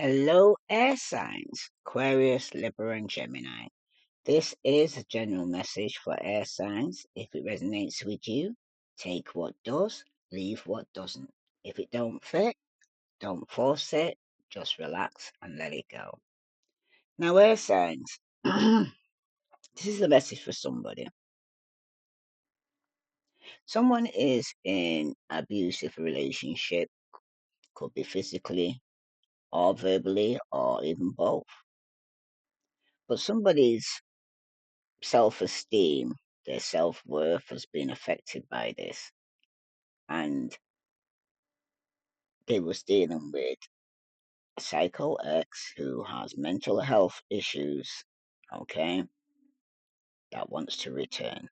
Hello, air signs, Aquarius, Libra, and Gemini. This is a general message for air signs. If it resonates with you, take what does, leave what doesn't. If it don't fit, don't force it, just relax and let it go. Now, air signs, this is a message for somebody. Someone is in abusive relationship, could be physically or verbally or even both. But somebody's self esteem, their self worth has been affected by this. And they was dealing with a psycho ex who has mental health issues, okay, that wants to return.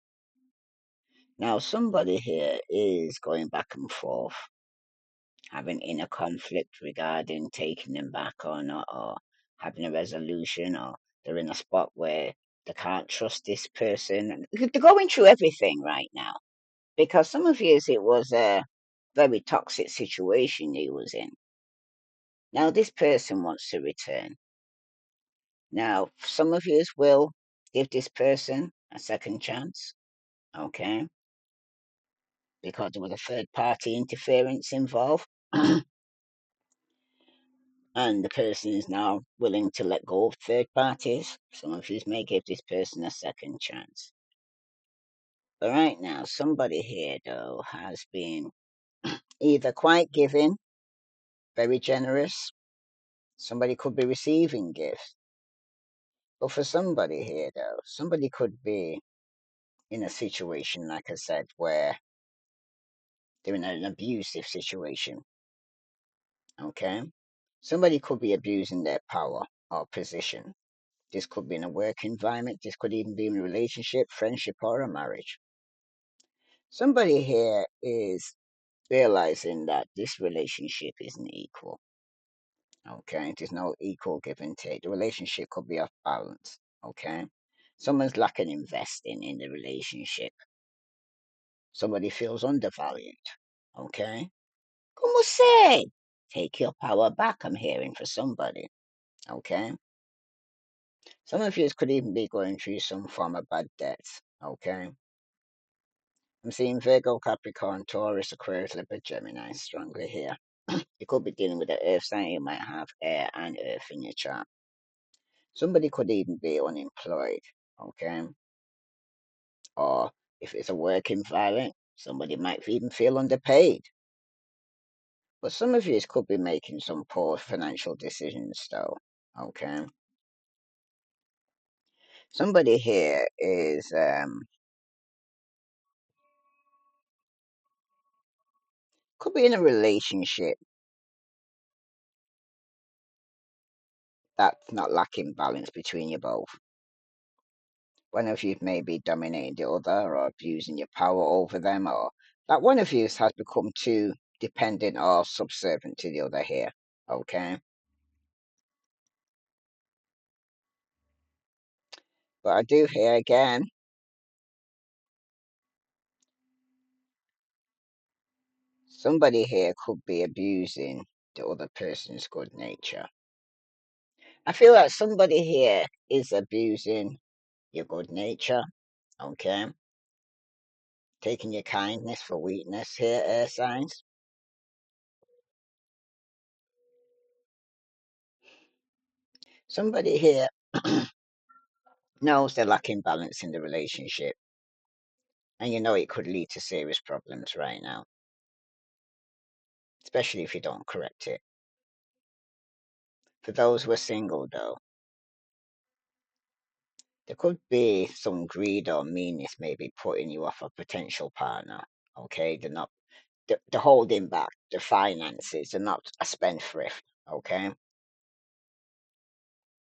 Now, somebody here is going back and forth, having inner conflict regarding taking them back or not, or having a resolution, or they're in a spot where they can't trust this person. They're going through everything right now. Because some of years it was a very toxic situation he was in. Now this person wants to return. Now some of you will give this person a second chance, okay? Because there was a third party interference involved. And the person is now willing to let go of third parties. Some of you may give this person a second chance. But right now, somebody here though has been either quite giving, very generous. Somebody could be receiving gifts. But for somebody here, though, somebody could be in a situation, like I said, where they're in an abusive situation. Okay? Somebody could be abusing their power or position. This could be in a work environment. This could even be in a relationship, friendship, or a marriage. Somebody here is realizing that this relationship isn't equal. Okay? There's no equal give and take. The relationship could be off balance. Okay? Someone's lacking investing in the relationship. Somebody feels undervalued. Okay? Como say? Take your power back, I'm hearing for somebody. Okay? Some of you could even be going through some form of bad debts. Okay? I'm seeing Virgo, Capricorn, Taurus, Aquarius, Libra, Gemini strongly here. You could be dealing with the earth sign. You might have air and earth in your chart. Somebody could even be unemployed. Okay? Or if it's a work environment, somebody might even feel underpaid. But some of you could be making some poor financial decisions, though. Okay. Somebody here is could be in a relationship that's not lacking balance between you both. One of you may be dominating the other or abusing your power over them, or that one of you has become too dependent or subservient to the other here. Okay. But I do hear again, somebody here could be abusing the other person's good nature. I feel like somebody here is abusing your good nature, okay? Taking your kindness for weakness here, air signs. Somebody here knows they're lacking balance in the relationship, and you know it could lead to serious problems right now, especially if you don't correct it. For those who are single, though, there could be some greed or meanness maybe putting you off a potential partner, okay? They're holding back the finances, they're not a spendthrift, okay?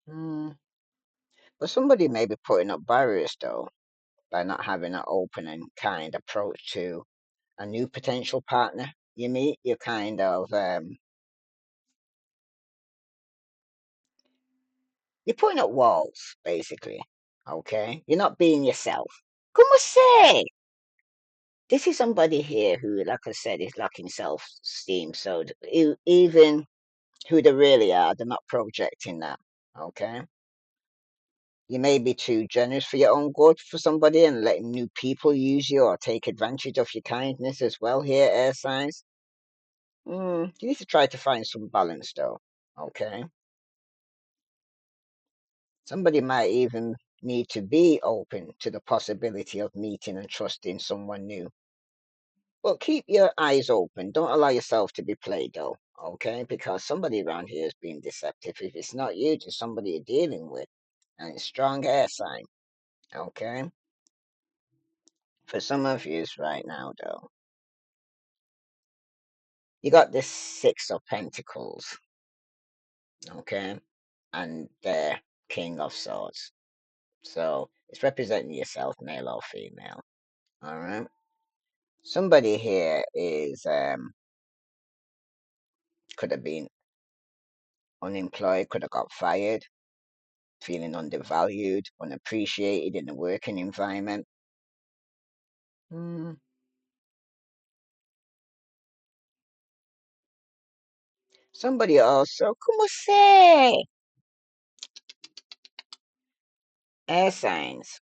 Hmm. But somebody may be putting up barriers though by not having an open and kind approach to a new potential partner you meet. You're kind of you're putting up walls basically. Okay, you're not being yourself. Como say? This is somebody here who, like I said, is lacking self-esteem. So even who they really are. They're not projecting that. Okay. You may be too generous for your own good for somebody and letting new people use you or take advantage of your kindness as well here, air signs. You need to try to find some balance though. Okay. Somebody might even need to be open to the possibility of meeting and trusting someone new. But keep your eyes open. Don't allow yourself to be played though. Okay. Because somebody around here is being deceptive. If it's not you, just somebody you're dealing with. And it's strong air sign. Okay. For some of yous right now though. You got this Six of Pentacles, okay, and the King of Swords. So it's representing yourself, male or female. All right. Somebody here is could have been unemployed, could have got fired, feeling undervalued, unappreciated in the working environment. Hmm. Somebody also, como se, air signs.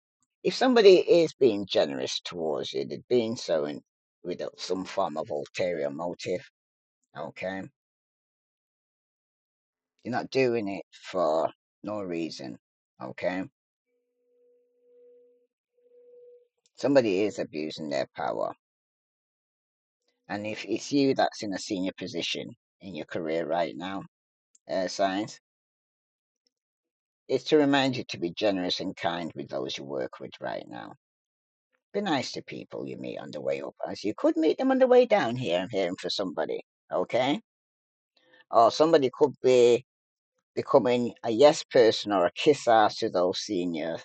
If somebody is being generous towards you, they're being so with some form of ulterior motive. Okay, you're not doing it for no reason. Okay, somebody is abusing their power, and if it's you that's in a senior position in your career right now, signs, it's to remind you to be generous and kind with those you work with right now. Be nice to people you meet on the way up, as you could meet them on the way down here and hearing for somebody. Okay, or somebody could be becoming a yes person or a kiss ass to those senior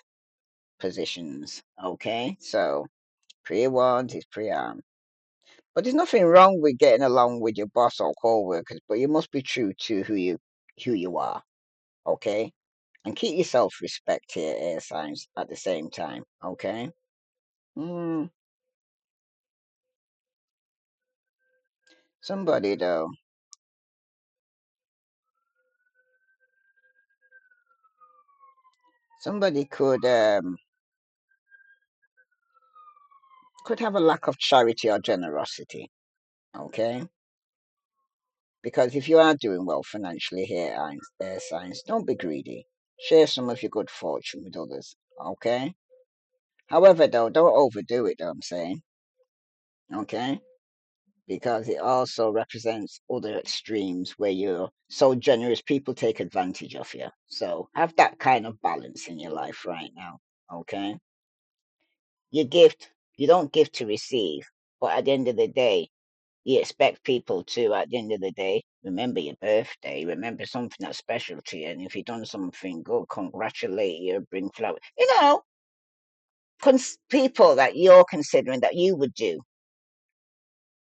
positions. Okay, so pre-warned is pre-armed. But there's nothing wrong with getting along with your boss or co-workers, but you must be true to who you are. Okay, and keep your self-respect here, air signs, at the same time. Okay. Mm, somebody though, somebody could have a lack of charity or generosity. Okay. Because if you are doing well financially here, air signs, don't be greedy. Share some of your good fortune with others. Okay? However, though, don't overdo it, though, I'm saying. Okay? Because it also represents other extremes where you're so generous, people take advantage of you. So have that kind of balance in your life right now. Okay? You gift, you don't give to receive. But at the end of the day, you expect people to, at the end of the day, remember your birthday, remember something that's special to you, and if you've done something good, congratulate you, bring flowers. People that you're considering that you would do.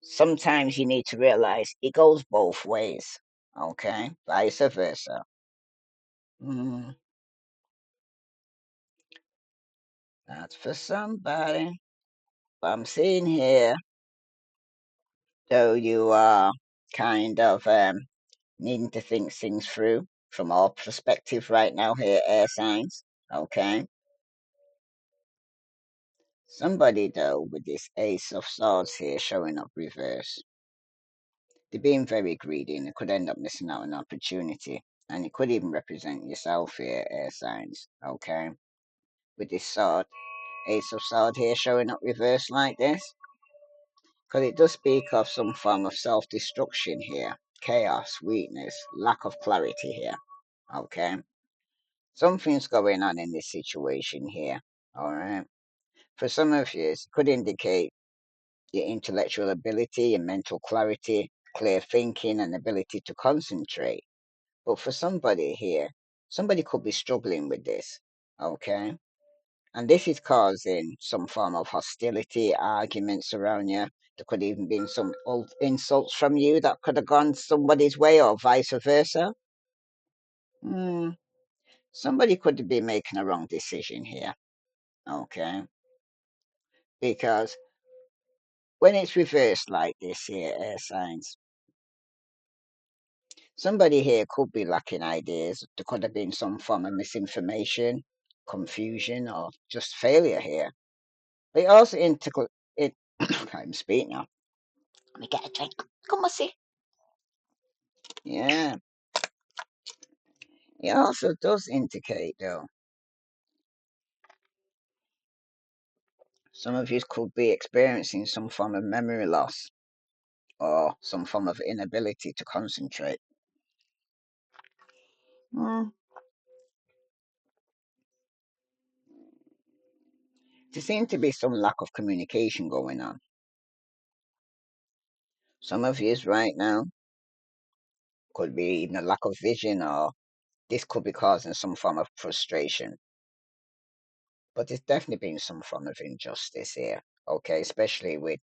Sometimes you need to realize it goes both ways, okay? Vice versa. Mm, that's for somebody. But I'm seeing here, though you are kind of needing to think things through from our perspective right now here, air signs. Okay. Somebody though with this Ace of Swords here showing up reverse. They're being very greedy and they could end up missing out on an opportunity. And it could even represent yourself here, air signs. Okay. With this sword, Ace of Swords here showing up reverse like this. Because it does speak of some form of self destruction here. Chaos, weakness, lack of clarity here. Okay. Something's going on in this situation here. All right. For some of you, it could indicate your intellectual ability, your mental clarity, clear thinking, and ability to concentrate. But for somebody here, somebody could be struggling with this. Okay. And this is causing some form of hostility, arguments around you. There could even been some old insults from you that could have gone somebody's way or vice versa. Hmm. Somebody could be making a wrong decision here. Okay. Because when it's reversed like this here, air signs, Somebody here could be lacking ideas. There could have been some form of misinformation, confusion, or just failure here. But it also it. I can't even speak now. Let me get a drink. Come on, see. Yeah. It also does indicate, though, some of you could be experiencing some form of memory loss or some form of inability to concentrate. Mm. There seems to be some lack of communication going on. Some of you right now could be even a lack of vision, or this could be causing some form of frustration. But there's definitely been some form of injustice here, okay, especially with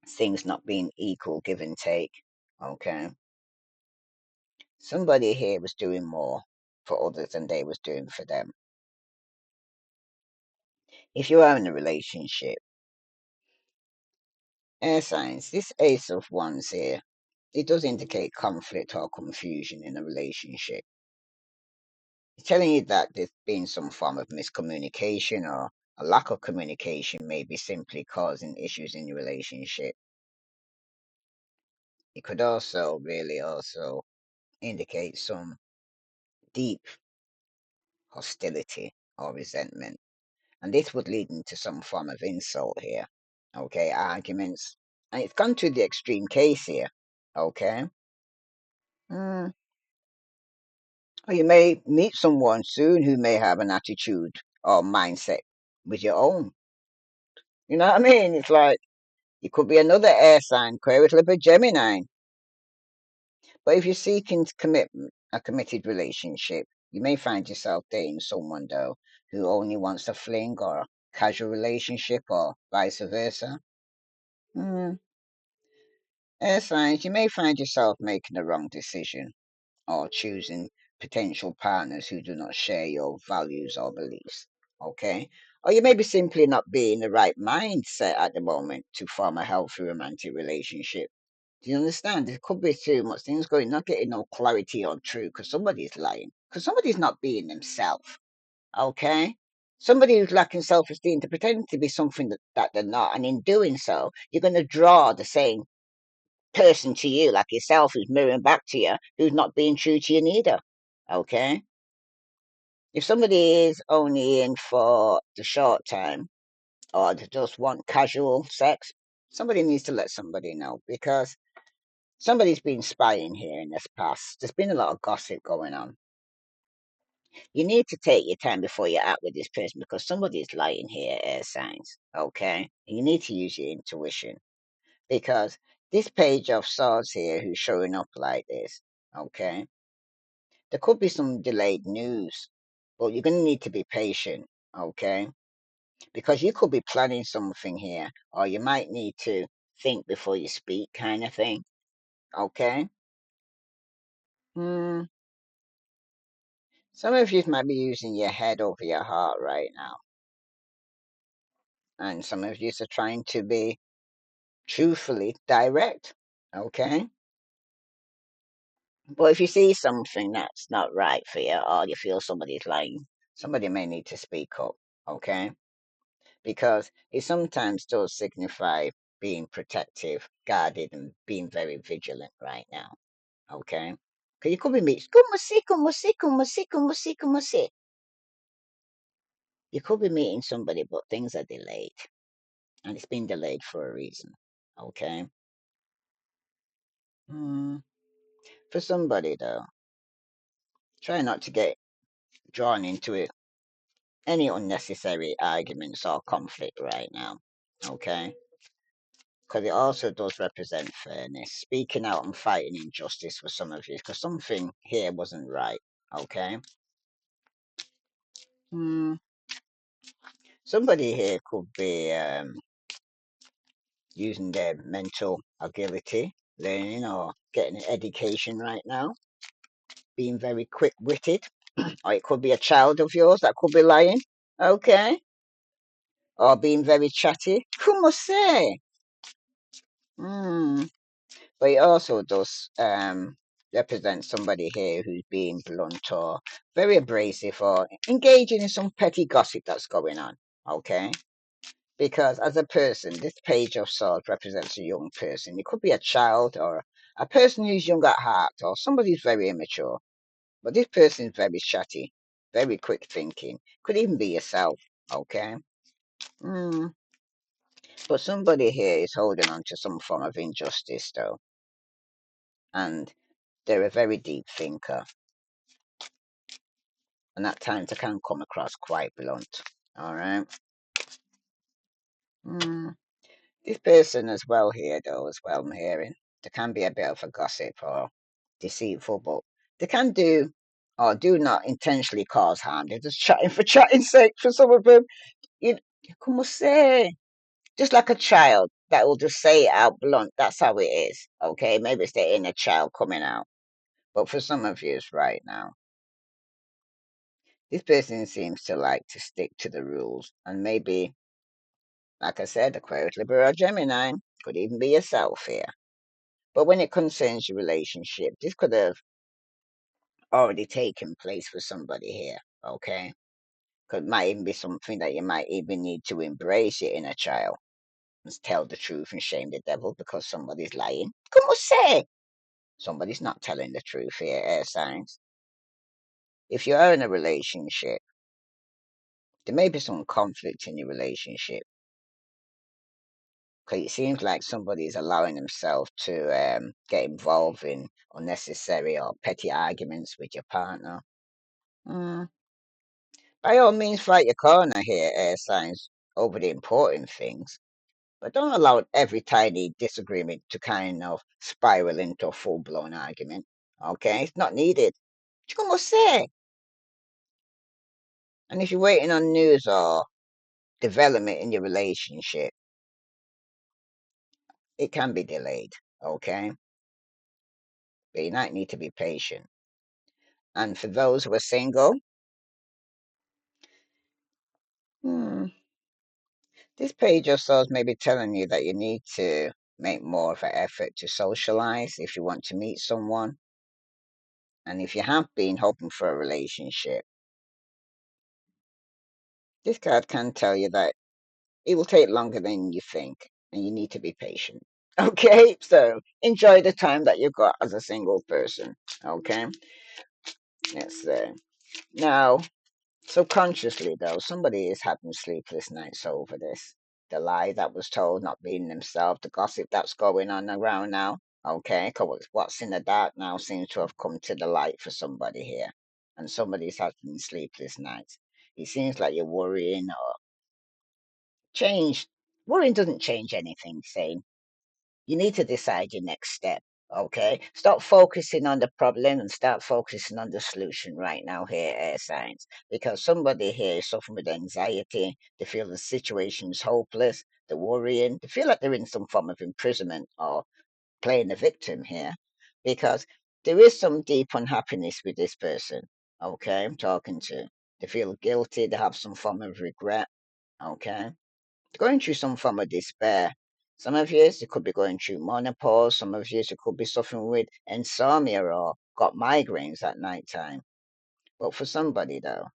things not being equal, give and take, okay. Somebody here was doing more for others than they was doing for them. If you are in a relationship, air signs, this Ace of Wands here, it does indicate conflict or confusion in a relationship. It's telling you that there's been some form of miscommunication, or a lack of communication may be simply causing issues in your relationship. It could also really also indicate some deep hostility or resentment. And this would lead into some form of insult here. Okay, arguments. And it's gone to the extreme case here. Okay. Mm. Or you may meet someone soon who may have an attitude or mindset with your own. You know what I mean? It's like it could be another air sign, Aquarius, Libra, Gemini. But if you're seeking commitment, a committed relationship, you may find yourself dating someone though who only wants a fling or a casual relationship, or vice versa. Mm. Air signs, you may find yourself making the wrong decision or choosing potential partners who do not share your values or beliefs. Okay? Or you may be simply not be in the right mindset at the moment to form a healthy romantic relationship. Do you understand? There could be too much things going, not getting no clarity on truth because somebody's lying, because somebody's not being themselves. Okay? Somebody who's lacking self esteem to pretend to be something that they're not, and in doing so, you're going to draw the same person to you, like yourself, who's mirroring back to you, who's not being true to you neither. Okay? If somebody is only in for the short time, or they just want casual sex, somebody needs to let somebody know, because somebody's been spying here in this past. There's been a lot of gossip going on. You need to take your time before you act with this person, because somebody's lying here, air signs. Okay? And you need to use your intuition, because this page of swords here who's showing up like this, okay, there could be some delayed news, but you're going to need to be patient, okay, because you could be planning something here, or you might need to think before you speak, kind of thing, okay. Hmm. Some of you might be using your head over your heart right now, and some of you are trying to be truthfully direct, okay. But if you see something that's not right for you, or you feel somebody's lying, somebody may need to speak up, okay? Because it sometimes does signify being protective, guarded, and being very vigilant right now, okay? Because you could be meeting, you could be meeting somebody, but things are delayed, and it's been delayed for a reason, okay? Mm. For somebody though, try not to get drawn into it any unnecessary arguments or conflict right now, okay? Because it also does represent fairness, speaking out and fighting injustice for some of you, because something here wasn't right, okay? Hmm. Somebody here could be using their mental agility, learning or getting an education right now, being very quick-witted, or it could be a child of yours that could be lying, okay? Or being very chatty. Como say? Hmm. But it also does represents somebody here who's being blunt or very abrasive or engaging in some petty gossip that's going on. Okay? Because as a person, this page of swords represents a young person. It could be a child or a person who's young at heart or somebody who's very immature. But this person is very chatty, very quick thinking. Could even be yourself. Okay? Mm. But somebody here is holding on to some form of injustice, though. And they're a very deep thinker. And at times they can come across quite blunt. All right. Mm. This person as well here, though, as well, I'm hearing, there can be a bit of a gossip or deceitful, but they can do or do not intentionally cause harm. They're just chatting for chatting's sake for some of them. You come say, just like a child that will just say it out blunt. That's how it is. Okay, maybe it's the inner child coming out. But for some of you, it's right now. This person seems to like to stick to the rules, and maybe, like I said, Aquarius, Libra, or Gemini could even be yourself here. But when it concerns your relationship, this could have already taken place for somebody here. Okay, could might even be something that you might even need to embrace your inner child and tell the truth and shame the devil because somebody's lying. Come on, say somebody's not telling the truth here, air signs. If you are in a relationship, there may be some conflict in your relationship because it seems like somebody is allowing themselves to get involved in unnecessary or petty arguments with your partner. Mm. By all means, fight your corner here, air signs, over the important things. But don't allow every tiny disagreement to kind of spiral into a full blown argument. Okay? It's not needed. You must say. And if you're waiting on news or development in your relationship, it can be delayed. Okay? But you might need to be patient. And for those who are single, hmm, this page or so is maybe telling you that you need to make more of an effort to socialize if you want to meet someone. And if you have been hoping for a relationship, this card can tell you that it will take longer than you think, and you need to be patient. Okay, so enjoy the time that you've got as a single person. Okay, yes. Now, subconsciously, though, somebody is having sleepless nights over this. The lie that was told, not being themselves, the gossip that's going on around now. Okay, because what's in the dark now seems to have come to the light for somebody here, and somebody's having sleepless nights. It seems like you're worrying or change. Worrying doesn't change anything. Saying you need to decide your next step. Okay, stop focusing on the problem and start focusing on the solution right now here, air signs, because somebody here is suffering with anxiety. They feel the situation is hopeless. They're worrying. They feel like they're in some form of imprisonment or playing the victim here, because there is some deep unhappiness with this person. Okay, I'm talking to. They feel guilty. They have some form of regret. Okay, going through some form of despair. Some of you, you could be going through menopause. Some of you, you could be suffering with insomnia or got migraines at night time. But for somebody, though,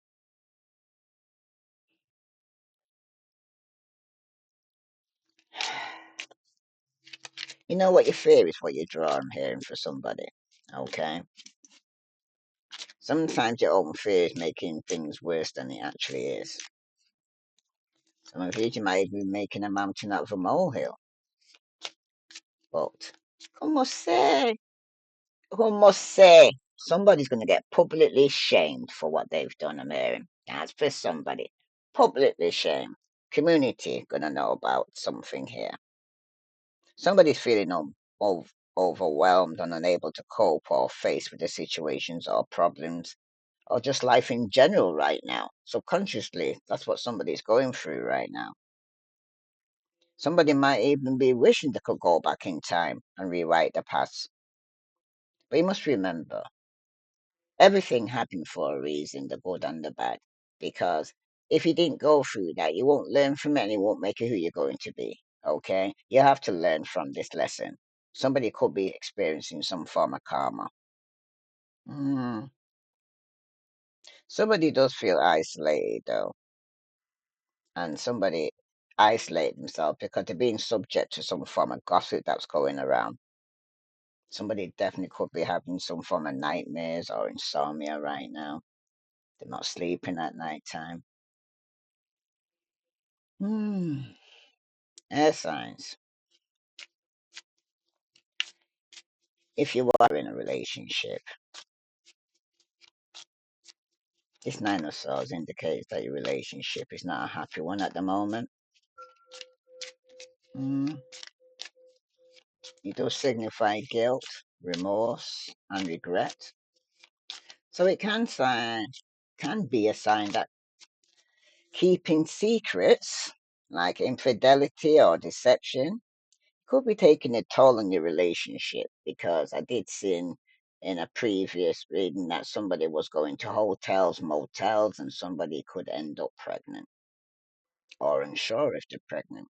you know what you fear is what you draw. I'm hearing for somebody. Okay? Sometimes your own fear is making things worse than it actually is. Some of you might be making a mountain out of a molehill. But, como say? Who must say somebody's going to get publicly shamed for what they've done, I'm hearing. That's for somebody. Publicly shamed. Community going to know about something here. Somebody's feeling overwhelmed and unable to cope or face with the situations or problems or just life in general right now. Subconsciously, that's what somebody's going through right now. Somebody might even be wishing they could go back in time and rewrite the past. But you must remember, everything happened for a reason, the good and the bad. Because if you didn't go through that, you won't learn from it and it won't make you who you're going to be. Okay? You have to learn from this lesson. Somebody could be experiencing some form of karma. Mm. Somebody does feel isolated though, and somebody isolate themselves because they're being subject to some form of gossip that's going around. Somebody definitely could be having some form of nightmares or insomnia right now. They're not sleeping at night time. Hmm. Air signs. If you are in a relationship, this Nine of Swords indicates that your relationship is not a happy one at the moment. Mm. It does signify guilt, remorse, and regret. So it can be a sign that keeping secrets like infidelity or deception could be taking a toll on your relationship, because I did see in a previous reading that somebody was going to hotels, motels, and somebody could end up pregnant or unsure if they're pregnant.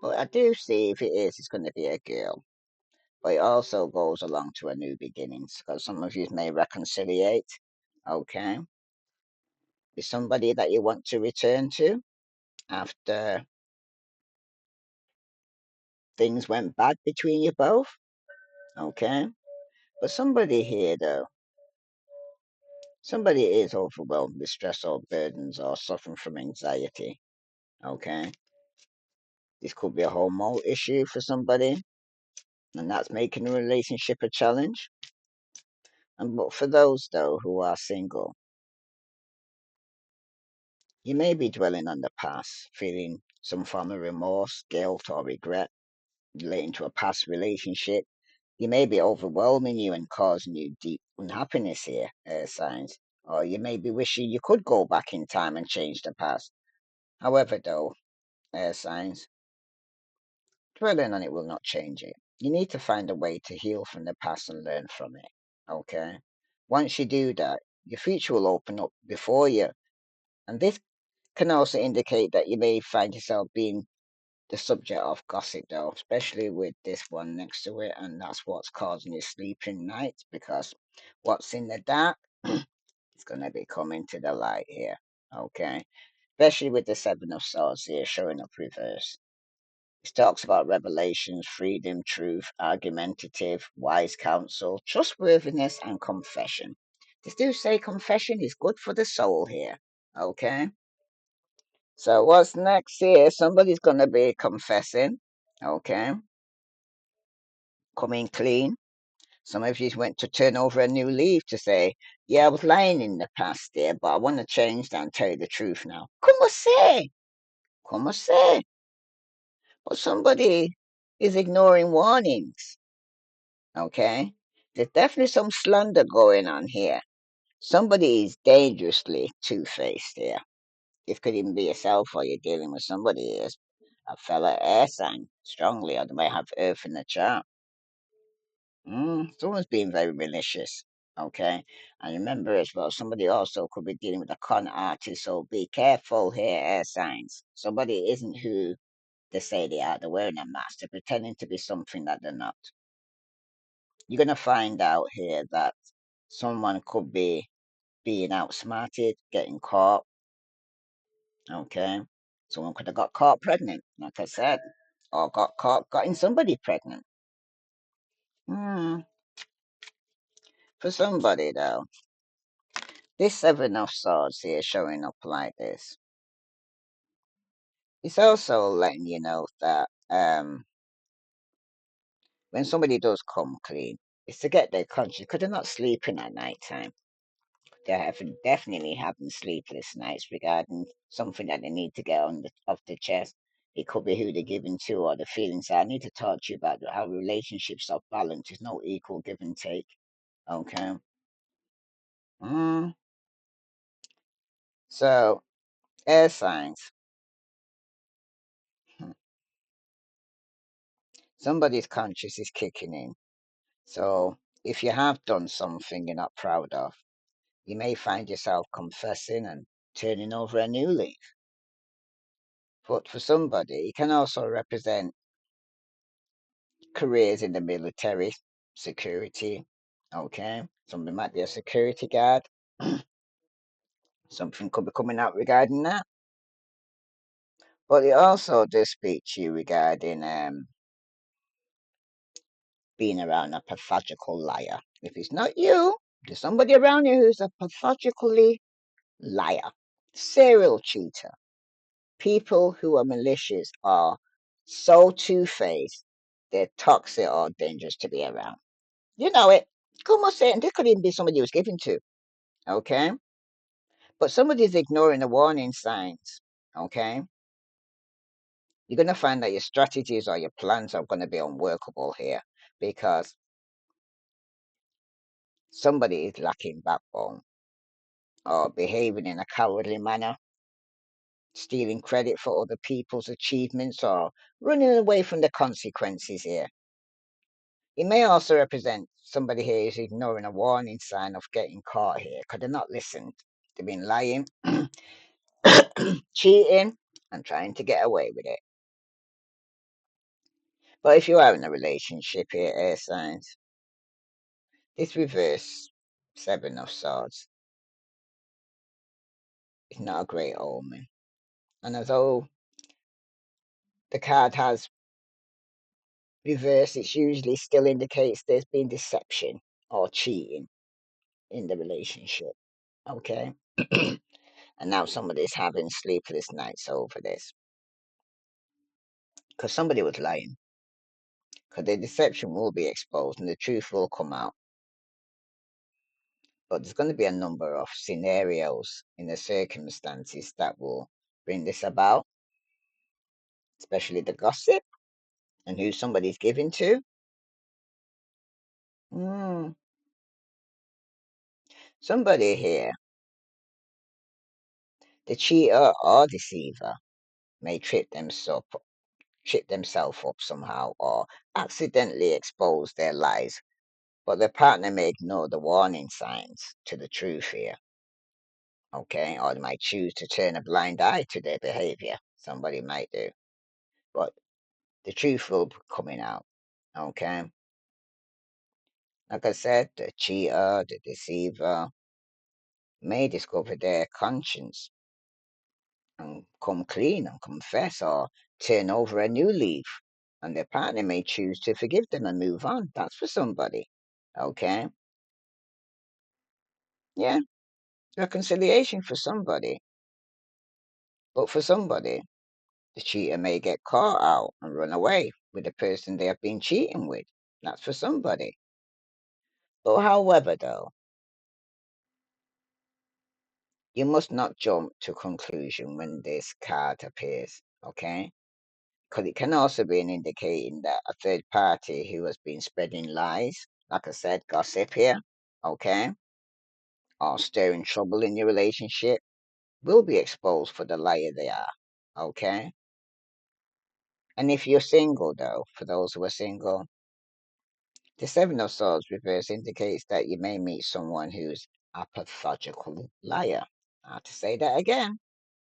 But I do see if it is, it's going to be a girl. But it also goes along to a new beginnings, because some of you may reconciliate, okay, with somebody that you want to return to after things went bad between you both, okay. But somebody here, though, somebody is overwhelmed with stress or burdens or suffering from anxiety, okay. This could be a hormonal issue for somebody, and that's making a relationship a challenge. And but for those, though, who are single, you may be dwelling on the past, feeling some form of remorse, guilt, or regret relating to a past relationship. You may be overwhelming you and causing you deep unhappiness here, signs. Or you may be wishing you could go back in time and change the past. However, though, signs, dwelling on it will not change it. You need to find a way to heal from the past and learn from it. Okay? Once you do that, your future will open up before you. And this can also indicate that you may find yourself being the subject of gossip, though, especially with this one next to it, and that's what's causing you sleeping nights, because what's in the dark is going to be coming to the light here, okay? Especially with the Seven of Swords here showing up reverse. It talks about revelations, freedom, truth, argumentative, wise counsel, trustworthiness, and confession. They do say confession is good for the soul here, okay? So what's next here? Somebody's going to be confessing, okay? Coming clean. Some of you went to turn over a new leaf to say, yeah, I was lying in the past there, but I want to change that and tell you the truth now. Como say? Como say? But somebody is ignoring warnings, okay? There's definitely some slander going on here. Somebody is dangerously two-faced here. This could even be yourself, or you're dealing with somebody who is a fellow air sign strongly, or they may have earth in the chart. Someone's being very malicious. Okay. And remember as well, somebody also could be dealing with a con artist, so be careful here, air signs. Somebody isn't who they say they are. They're wearing a mask. They're pretending to be something that they're not. You're going to find out here that someone could be being outsmarted, getting caught. Okay. Someone could have got caught pregnant, like I said, or got caught getting somebody pregnant. Hmm. For somebody, though, this Seven of Swords here showing up like this, it's also letting you know that when somebody does come clean, it's to get their conscience, because they're not sleeping at night time. They're definitely having sleepless nights regarding something that they need to get on off the chest. It could be who they're giving to or the feelings. I need to talk to you about how relationships are balanced. There's no equal give and take. Okay. Mm. So, air signs. Hmm. Somebody's conscience is kicking in. So, if you have done something you're not proud of, you may find yourself confessing and turning over a new leaf. But for somebody, it can also represent careers in the military, security, Okay, somebody might be a security guard. Something could be coming out regarding that. But it also does speak to you regarding being around a pathological liar. If it's not you, there's somebody around you who's a pathologically liar, serial cheater. People who are malicious are so two-faced, they're toxic or dangerous to be around. You know it. Come on, say it. And this could even be somebody who's given to. Okay? But somebody's ignoring the warning signs. Okay? You're going to find that your strategies or your plans are going to be unworkable here because somebody is lacking backbone or behaving in a cowardly manner, stealing credit for other people's achievements, or running away from the consequences here. It may also represent somebody here who's ignoring a warning sign of getting caught here because they're not listened. They've been lying, cheating, and trying to get away with it. But if you are in a relationship here, air signs, this reverse Seven of Swords is not a great omen. And although the card has reverse, it usually still indicates there's been deception or cheating in the relationship. Okay? And now somebody's having sleepless nights over this because somebody was lying. Because the deception will be exposed and the truth will come out. But there's going to be a number of scenarios in the circumstances that will bring this about, especially the gossip and who somebody's giving to. Mm, somebody here, the cheater or deceiver, may trip themselves up somehow or accidentally expose their lies, but their partner may ignore the warning signs to the truth here. Okay, or they might choose to turn a blind eye to their behavior. Somebody might do, but the truth will be coming out. Okay, like I said, the cheater, the deceiver may discover their conscience and come clean and confess or turn over a new leaf, and their partner may choose to forgive them and move on. That's for somebody. Okay, yeah, reconciliation for somebody, but for somebody, the cheater may get caught out and run away with the person they have been cheating with. That's for somebody. But however, though, you must not jump to conclusion when this card appears, okay? Because it can also be an indicating that a third party who has been spreading lies, like I said, gossip here, okay, or stirring trouble in your relationship, will be exposed for the liar they are, okay? And if you're single, though, for those who are single, the Seven of Swords reverse indicates that you may meet someone who's a pathological liar. I have to say that again,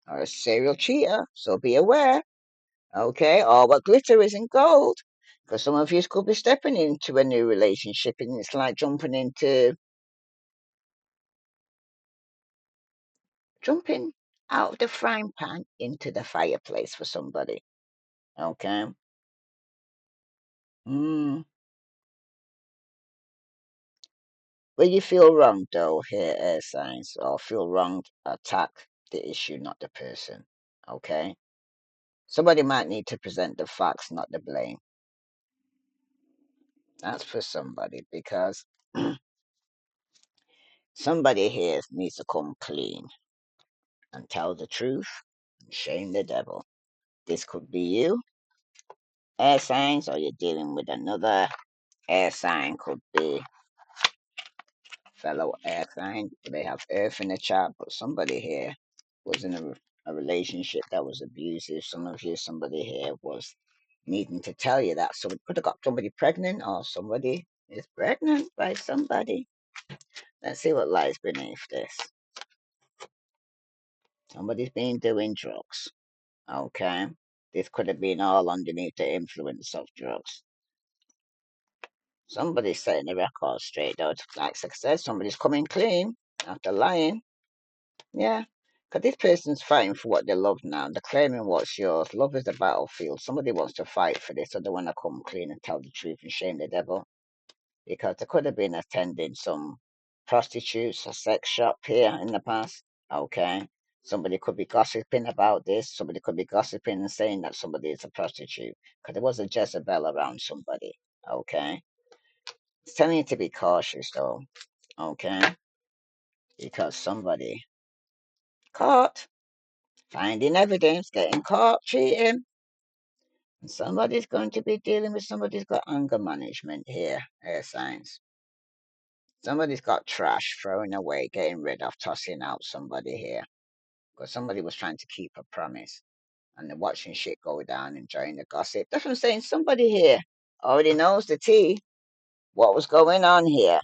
or a serial cheater, so be aware, okay? Or what glitter isn't gold, because some of you could be stepping into a new relationship and it's like jumping out of the frying pan into the fireplace for somebody, okay? Mm. When you feel wrong, though, here air signs, or feel wronged, attack the issue, not the person, okay? Somebody might need to present the facts, not the blame. That's for somebody because somebody here needs to come clean and tell the truth and shame the devil. This could be you, air signs, or you're dealing with another air sign, could be fellow air sign. They have earth in the chart, but somebody here was in a relationship that was abusive. Some of you, somebody here was needing to tell you that. So we could have got somebody pregnant or somebody is pregnant by somebody. Let's see what lies beneath this. Somebody's been doing drugs. Okay. This could have been all underneath the influence of drugs. Somebody's setting the record straight, though. Like I said, somebody's coming clean after lying. Yeah. Because this person's fighting for what they love now. They're claiming what's yours. Love is the battlefield. Somebody wants to fight for this, so they want to come clean and tell the truth and shame the devil. Because they could have been attending some prostitutes, a sex shop here in the past. Okay. Somebody could be gossiping about this. Somebody could be gossiping and saying that somebody is a prostitute. Because there was a Jezebel around somebody. Okay. It's telling you to be cautious, though. Okay. Because somebody caught, finding evidence, getting caught cheating. And somebody's going to be dealing with somebody's got anger management here, air signs. Somebody's got trash throwing away, getting rid of, tossing out somebody here. Because somebody was trying to keep a promise. And they're watching shit go down, enjoying the gossip. That's what I'm saying. Somebody here already knows the tea, what was going on here.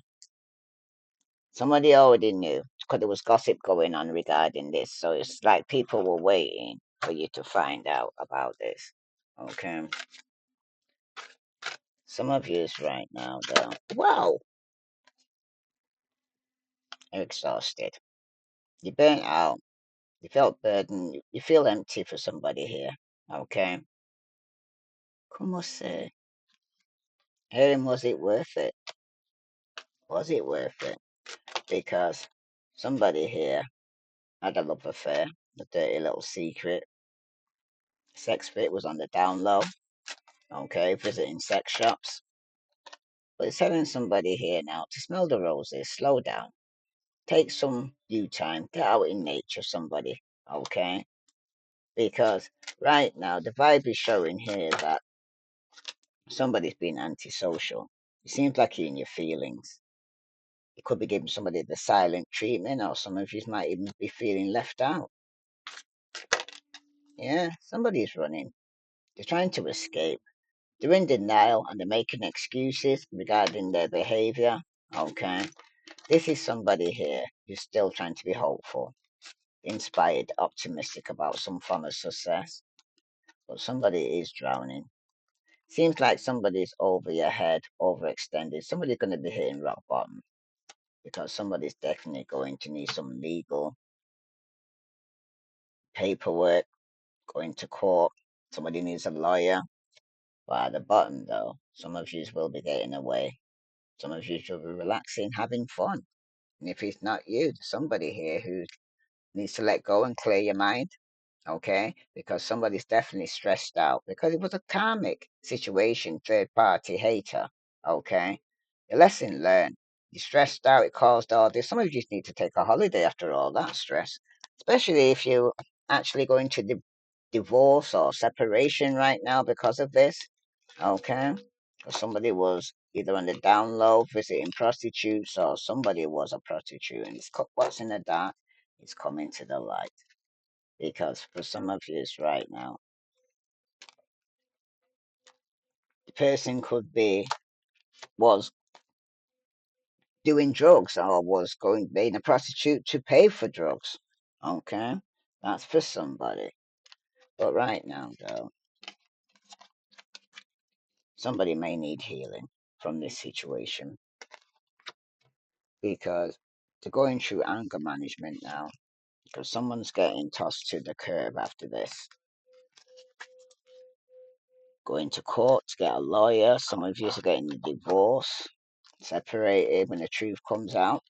Somebody already knew because there was gossip going on regarding this. So it's like people were waiting for you to find out about this. Okay. Some of you is right now, though. Wow. You're exhausted. You're burnt out. You felt burdened. You feel empty for somebody here. Okay. Como se? Helen, was it worth it? Was it worth it? Because somebody here had a love affair, a dirty little secret. Sex fit was on the down low. Okay, visiting sex shops. But it's telling somebody here now to smell the roses, slow down, take some you time, get out in nature, somebody. Okay? Because right now the vibe is showing here that somebody's being antisocial. It seems like you're in your feelings. You could be giving somebody the silent treatment, or some of you might even be feeling left out. Yeah, somebody's running. They're trying to escape. They're in denial and they're making excuses regarding their behavior. Okay. This is somebody here who's still trying to be hopeful, inspired, optimistic about some form of success. But somebody is drowning. Seems like somebody's over your head, overextended. Somebody's going to be hitting rock bottom because somebody's definitely going to need some legal paperwork, going to court. Somebody needs a lawyer. But at the bottom, though, some of you will be getting away. Some of you will be relaxing, having fun. And if it's not you, there's somebody here who needs to let go and clear your mind. Okay, because somebody's definitely stressed out because it was a karmic situation, third party hater. Okay, the lesson learned. You're stressed out, it caused all this. Some of you just need to take a holiday after all that stress, especially if you're actually going to divorce or separation right now because of this. Okay, or somebody was either on the down low visiting prostitutes or somebody was a prostitute and it's what's in the dark is coming to the light because for some of you right now, the person could be was doing drugs or was going being a prostitute to pay for drugs. Okay, that's for somebody. But right now, though, somebody may need healing from this situation because they're going through anger management now because someone's getting tossed to the curb after this. Going to court to get a lawyer. Some of you are getting a divorce, separated when the truth comes out.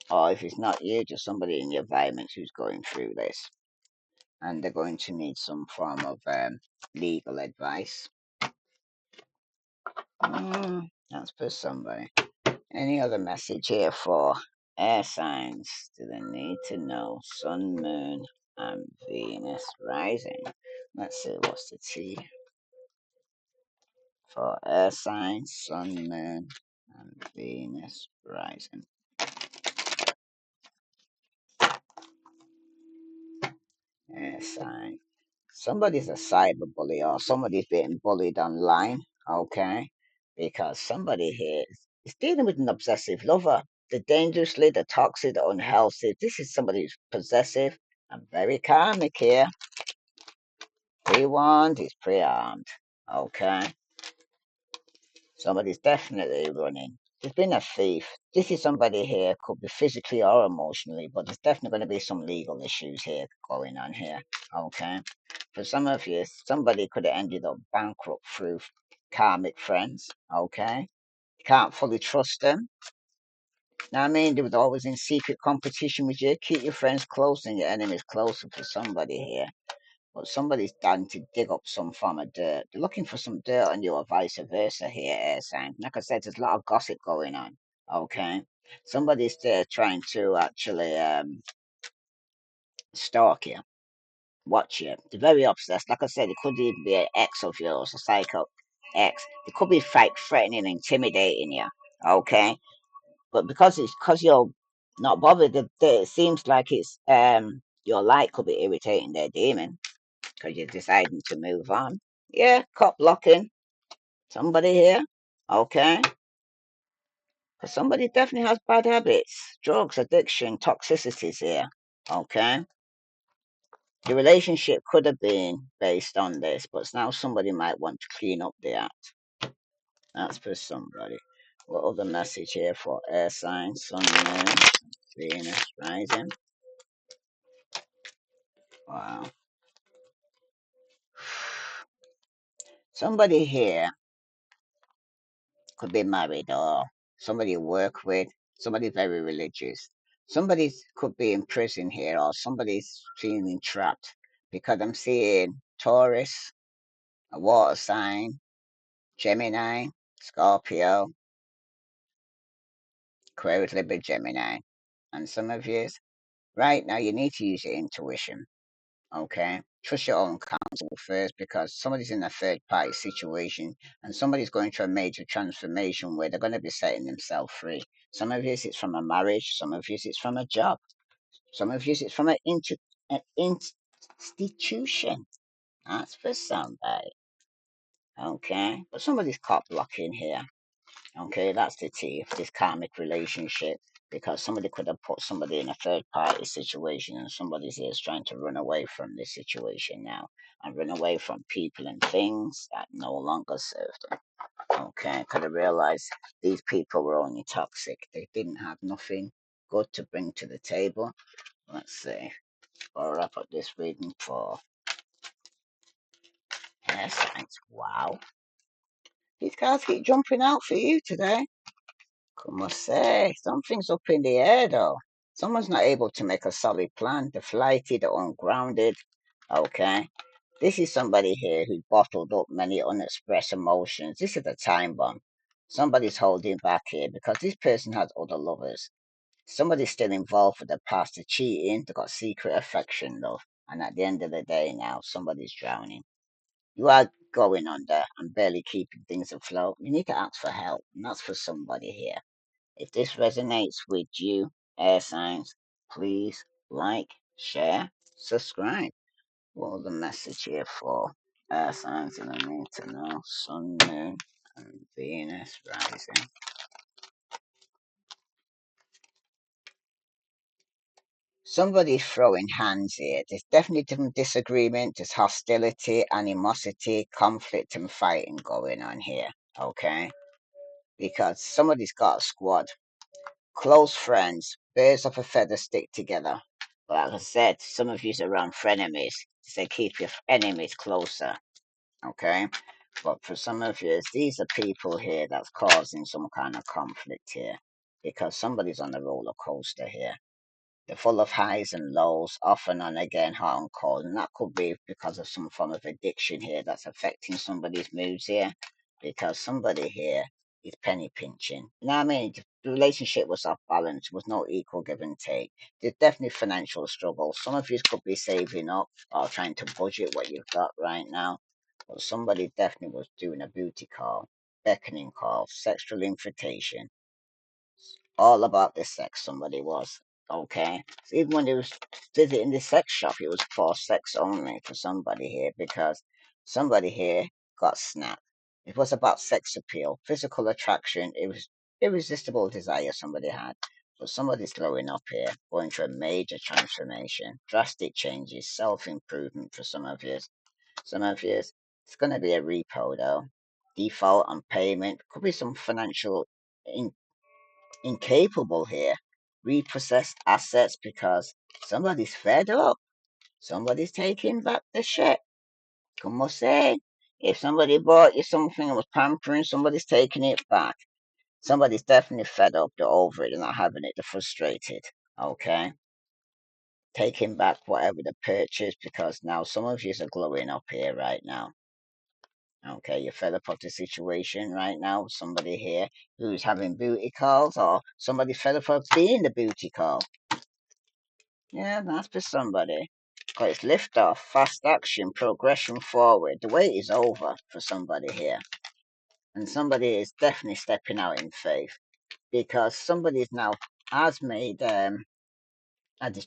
Or if it's not you, just somebody in your environment who's going through this. And they're going to need some form of legal advice. That's for somebody. Any other message here for air signs? Do they need to know? Sun, Moon, and Venus rising. Let's see, what's the T for air signs? Sun, Moon, and Venus rising. Air sign. Somebody's a cyberbully or somebody's being bullied online, okay? Because somebody here is dealing with an obsessive lover. The dangerously, the toxic, the unhealthy. This is somebody who's possessive and very karmic here. Pre-warned is pre-armed, okay? Somebody's definitely running. There's been a thief. This is somebody here, could be physically or emotionally, but there's definitely going to be some legal issues here going on here. Okay. For some of you, somebody could have ended up bankrupt through karmic friends. Okay. You can't fully trust them. Now, I mean, they was always in secret competition with you. Keep your friends close and your enemies closer for somebody here. But somebody's starting to dig up some form of dirt. They're looking for some dirt on you or vice versa here, air sign. Like I said, there's a lot of gossip going on. Okay. Somebody's there trying to actually stalk you, watch you. They're very obsessed. Like I said, it could even be an ex of yours, a psycho ex. It could be fake threatening, intimidating you. Okay. But because you're not bothered, it seems like it's your light could be irritating their demon because you're deciding to move on. Yeah, cop blocking. Somebody here. Okay. Because somebody definitely has bad habits, drugs, addiction, toxicities here. Okay. The relationship could have been based on this, but now somebody might want to clean up the act. That's for somebody. What other message here for air signs, sun, moon, Venus, rising? Wow. Somebody here could be married or somebody you work with, somebody very religious. Somebody could be in prison here or somebody's feeling trapped because I'm seeing Taurus, a water sign, Gemini, Scorpio, Aquarius, Libra, Gemini. And some of you, right now, you need to use your intuition. Okay, trust your own counsel first because somebody's in a third party situation and somebody's going through a major transformation where they're going to be setting themselves free. Some of you it's from a marriage, some of you it's from a job, some of you it's from an institution. That's for somebody. Okay, but somebody's caught blocking here. Okay, that's the T for this karmic relationship because somebody could have put somebody in a third party situation and somebody's here is trying to run away from this situation now and run away from people and things that no longer serve them. Okay, because I realized these people were only toxic. They didn't have nothing good to bring to the table. Let's see. I'll wrap up this reading for air signs. Wow. These cards keep jumping out for you today. Como say, something's up in the air though. Someone's not able to make a solid plan. They're flighty, they're ungrounded. Okay. This is somebody here who bottled up many unexpressed emotions. This is a time bomb. Somebody's holding back here because this person has other lovers. Somebody's still involved with the past, the cheating, they got secret affection, love. And at the end of the day now, somebody's drowning. You are going under and barely keeping things afloat. You need to ask for help, and that's for somebody here. If this resonates with you, air signs, please like, share, subscribe. What was the message here for air signs that I need to know? Sun, Moon, and Venus rising. Somebody's throwing hands here. There's definitely some disagreement, there's hostility, animosity, conflict, and fighting going on here. Okay? Because somebody's got a squad. Close friends, birds of a feather stick together. Like I said, some of you are around frenemies. Say keep your enemies closer, okay? But for some of you, these are people here that's causing some kind of conflict here because somebody's on the roller coaster here. They're full of highs and lows, off and on again, hot and cold. And that could be because of some form of addiction here that's affecting somebody's moods here. Because somebody here is penny pinching. You know what I mean? The relationship was off balance, was no equal give and take. There's definitely financial struggles. Some of you could be saving up or trying to budget what you've got right now. But somebody definitely was doing a booty call, beckoning call, sexual invitation, all about the sex somebody was. Okay. So even when they was visiting the sex shop, it was for sex only for somebody here because somebody here got snapped. It was about sex appeal, physical attraction. It was irresistible desire somebody had. But somebody's growing up here, going through a major transformation, drastic changes, self improvement for some of you. Some of you, it's going to be a repo though. default on payment. Could be some financial in, incapable here. Repossessed assets because somebody's fed up. Somebody's taking back the shit. Como say? If somebody bought you something and was pampering, somebody's taking it back. Somebody's definitely fed up. They're over it. They're not having it. They're frustrated. Okay? Taking back whatever they purchased because now some of you are glowing up here right now. Okay, you're fed up of the situation right now. Somebody here who's having booty calls, or somebody fed up of being the booty call. Yeah, that's for somebody. Because it's lift off, fast action, progression forward. The wait is over for somebody here. And somebody is definitely stepping out in faith because somebody now has made a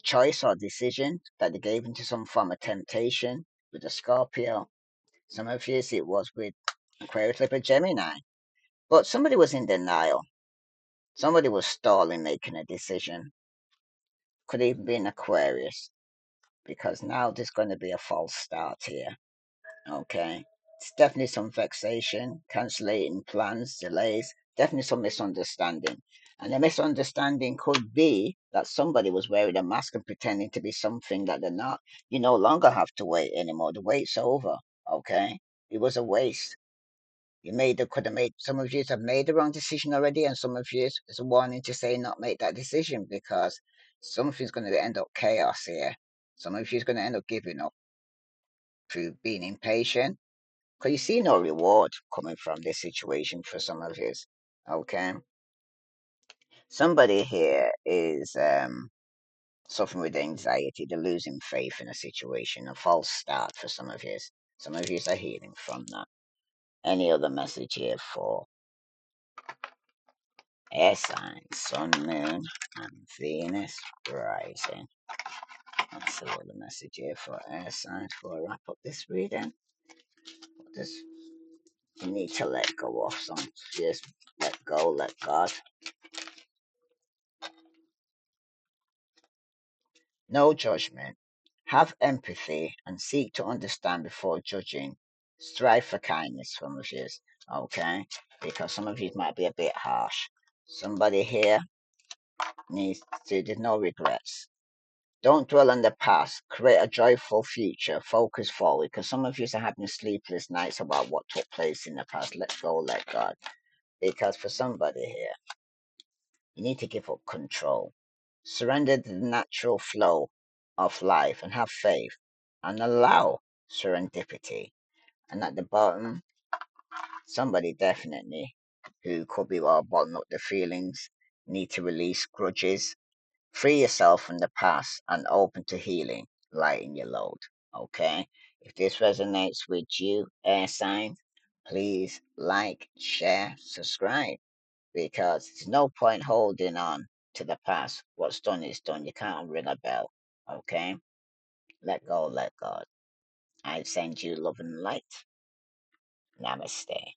choice or decision that they gave into some form of temptation with the Scorpio. Some of you, it was with Aquarius, Libra, Gemini. But somebody was in denial. Somebody was stalling making a decision. Could even be an Aquarius because now there's going to be a false start here. Okay. It's definitely some vexation, cancellating plans, delays, definitely some misunderstanding. And the misunderstanding could be that somebody was wearing a mask and pretending to be something that they're not. You no longer have to wait anymore. The wait's over. Okay. It was a waste. Could have made, some of you have made the wrong decision already, and some of you is a warning to say not make that decision because something's going to end up chaos here. Some of you is going to end up giving up through being impatient because you see no reward coming from this situation for some of you. Okay, somebody here is suffering with anxiety, they're losing faith in a situation, a false start for some of you. Some of you are healing from that. Any other message here for air signs, sun, moon, and Venus rising? That's the other message here for air signs before I wrap up this reading. This you need to let go of some. Just let go, let God. No judgment. Have empathy and seek to understand before judging. Strive for kindness from others, okay? Because some of you might be a bit harsh. Somebody here needs to, there's no regrets. Don't dwell on the past. Create a joyful future. Focus forward. Because some of you are having sleepless nights about what took place in the past. Let go, let God. Because for somebody here, you need to give up control. Surrender to the natural flow of life and have faith and allow serendipity. And at the bottom, somebody definitely who could be well bottling up the feelings, need to release grudges, free yourself from the past and open to healing, lighten your load. Okay? If this resonates with you, air sign, please like, share, subscribe because there's no point holding on to the past. What's done is done. You can't ring a bell. Okay? Let go, let God. I send you love and light. Namaste.